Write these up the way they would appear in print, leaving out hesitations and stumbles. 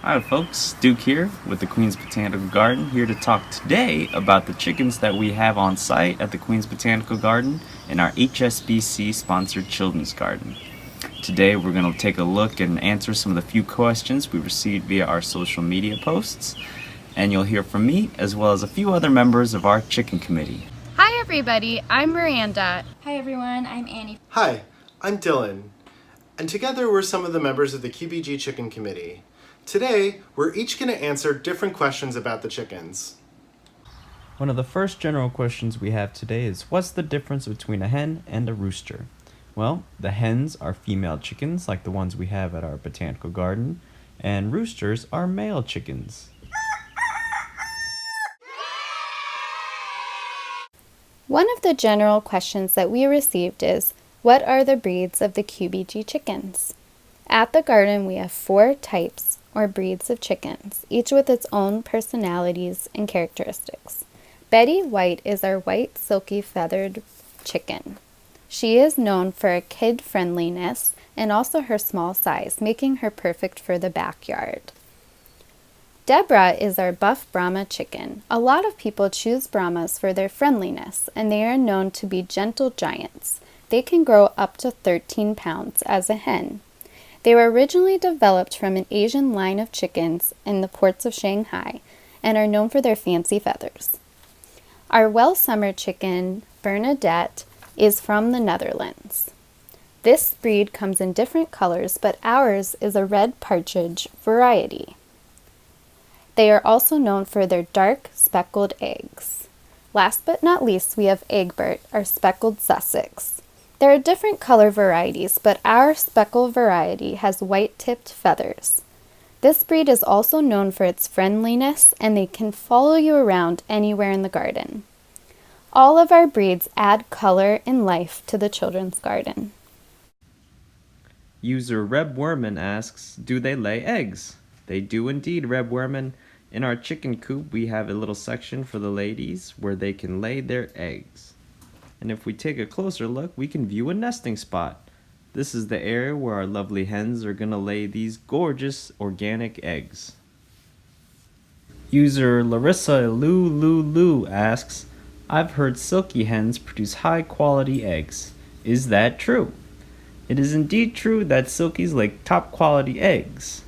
Hi folks, Duke here with the Queen's Botanical Garden, here to talk today about the chickens that we have on site at the Queen's Botanical Garden in our HSBC sponsored children's garden. Today we're going to take a look and answer some of the few questions we received via our social media posts, and you'll hear from me as well as a few other members of our chicken committee. Hi everybody, I'm Miranda. Hi everyone, I'm Annie. Hi, I'm Dylan, and together we're some of the members of the QBG Chicken Committee. Today, we're each going to answer different questions about the chickens. One of the first general questions we have today is, what's the difference between a hen and a rooster? Well, the hens are female chickens like the ones we have at our botanical garden, and roosters are male chickens. One of the general questions that we received is, what are the breeds of the QBG chickens? At the garden we have 4 types or breeds of chickens, each with its own personalities and characteristics. Betty White is our white silky feathered chicken. She is known for her kid friendliness and also her small size, making her perfect for the backyard. Deborah is our buff Brahma chicken. A lot of people choose Brahmas for their friendliness, and they are known to be gentle giants. They can grow up to 13 pounds as a hen. They were originally developed from an Asian line of chickens in the ports of Shanghai and are known for their fancy feathers. Our well-summer chicken, Bernadette, is from the Netherlands. This breed comes in different colors, but ours is a red partridge variety. They are also known for their dark, speckled eggs. Last but not least, we have Egbert, our speckled Sussex. There are different color varieties, but our speckled variety has white-tipped feathers. This breed is also known for its friendliness, and they can follow you around anywhere in the garden. All of our breeds add color and life to the children's garden. User Reb Werman asks, do they lay eggs? They do indeed, Reb Werman. In our chicken coop, we have a little section for the ladies where they can lay their eggs. And if we take a closer look, we can view a nesting spot. This is the area where our lovely hens are going to lay these gorgeous organic eggs. User Larissa Lou asks, I've heard silky hens produce high quality eggs. Is that true? It is indeed true that silkies lay top quality eggs.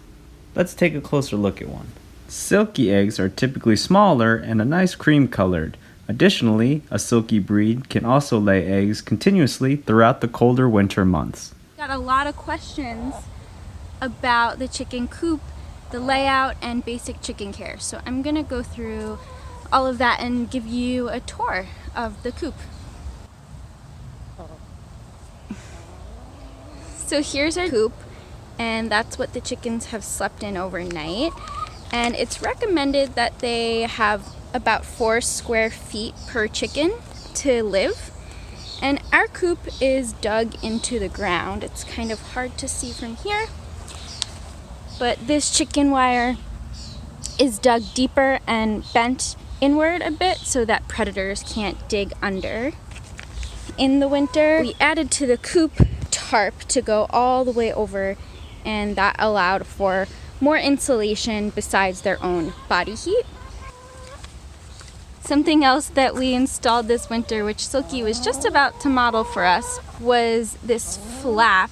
Let's take a closer look at one. Silky eggs are typically smaller and a nice cream colored. Additionally, a silky breed can also lay eggs continuously throughout the colder winter months. Got a lot of questions about the chicken coop, the layout, and basic chicken care. So I'm gonna go through all of that and give you a tour of the coop. So here's our coop, and that's what the chickens have slept in overnight. And it's recommended that they have about 4 square feet per chicken to live. And our coop is dug into the ground. It's kind of hard to see from here, but this chicken wire is dug deeper and bent inward a bit so that predators can't dig under. In the winter, we added to the coop tarp to go all the way over, and that allowed for more insulation besides their own body heat. Something else that we installed this winter, which Silky was just about to model for us, was this flap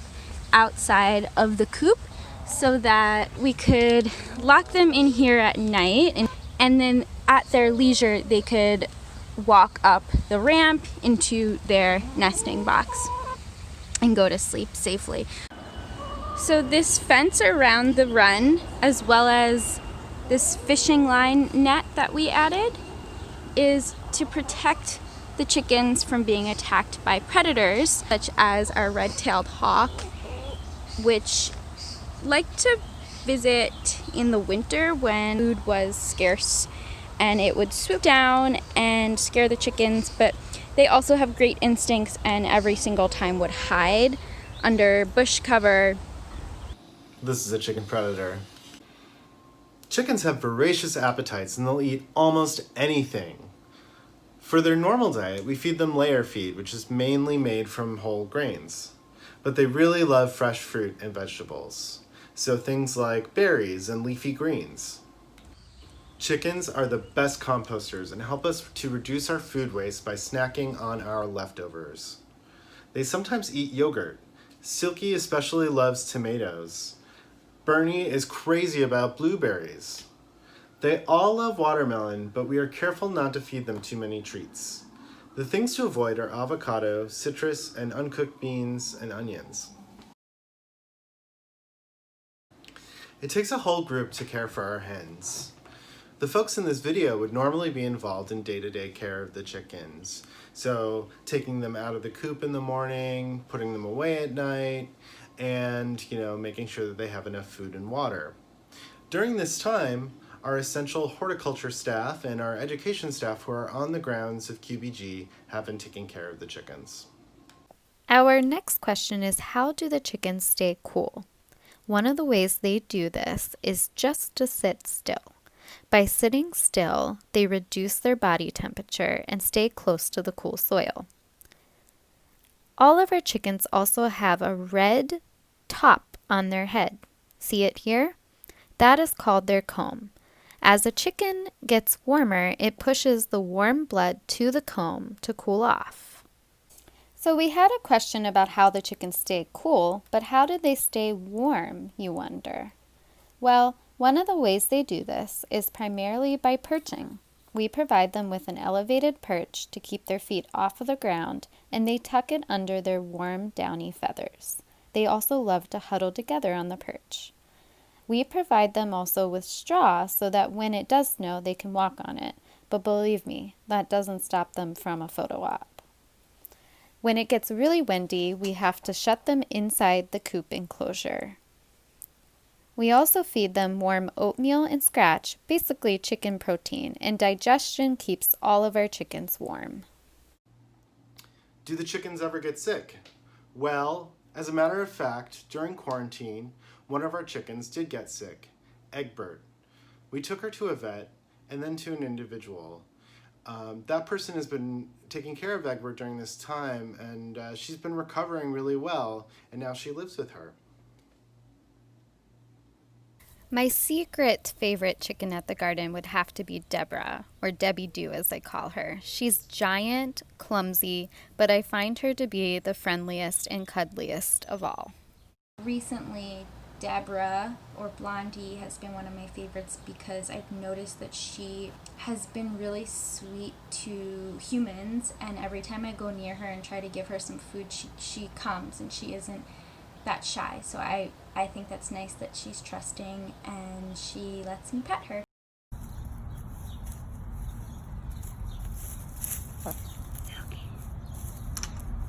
outside of the coop so that we could lock them in here at night, and then at their leisure they could walk up the ramp into their nesting box and go to sleep safely. So this fence around the run, as well as this fishing line net that we added, is to protect the chickens from being attacked by predators, such as our red-tailed hawk, which like to visit in the winter when food was scarce, and it would swoop down and scare the chickens, but they also have great instincts and every single time would hide under bush cover. This is a chicken predator. Chickens have voracious appetites and they'll eat almost anything. For their normal diet, we feed them layer feed, which is mainly made from whole grains. But they really love fresh fruit and vegetables. So things like berries and leafy greens. Chickens are the best composters and help us to reduce our food waste by snacking on our leftovers. They sometimes eat yogurt. Silky especially loves tomatoes. Bernie is crazy about blueberries. They all love watermelon, but we are careful not to feed them too many treats. The things to avoid are avocado, citrus, and uncooked beans and onions. It takes a whole group to care for our hens. The folks in this video would normally be involved in day-to-day care of the chickens. So taking them out of the coop in the morning, putting them away at night, and making sure that they have enough food and water. During this time, our essential horticulture staff and our education staff who are on the grounds of QBG have been taking care of the chickens. Our next question is, how do the chickens stay cool? One of the ways they do this is just to sit still. By sitting still, they reduce their body temperature and stay close to the cool soil. All of our chickens also have a red top on their head. See it here? That is called their comb. As a chicken gets warmer, it pushes the warm blood to the comb to cool off. So we had a question about how the chickens stay cool, but how do they stay warm, you wonder? Well, one of the ways they do this is primarily by perching. We provide them with an elevated perch to keep their feet off of the ground, and they tuck it under their warm, downy feathers. They also love to huddle together on the perch. We provide them also with straw so that when it does snow, they can walk on it. But believe me, that doesn't stop them from a photo op. When it gets really windy, we have to shut them inside the coop enclosure. We also feed them warm oatmeal and scratch, basically chicken protein, and digestion keeps all of our chickens warm. Do the chickens ever get sick? Well, as a matter of fact, during quarantine, one of our chickens did get sick, Egbert. We took her to a vet and then to an individual. That person has been taking care of Egbert during this time, and she's been recovering really well, and now she lives with her. My secret favorite chicken at the garden would have to be Deborah, or Debbie Doo as I call her. She's giant, clumsy, but I find her to be the friendliest and cuddliest of all. Recently, Deborah, or Blondie, has been one of my favorites because I've noticed that she has been really sweet to humans, and every time I go near her and try to give her some food, she comes, and she isn't that shy. So I think that's nice that she's trusting and she lets me pet her.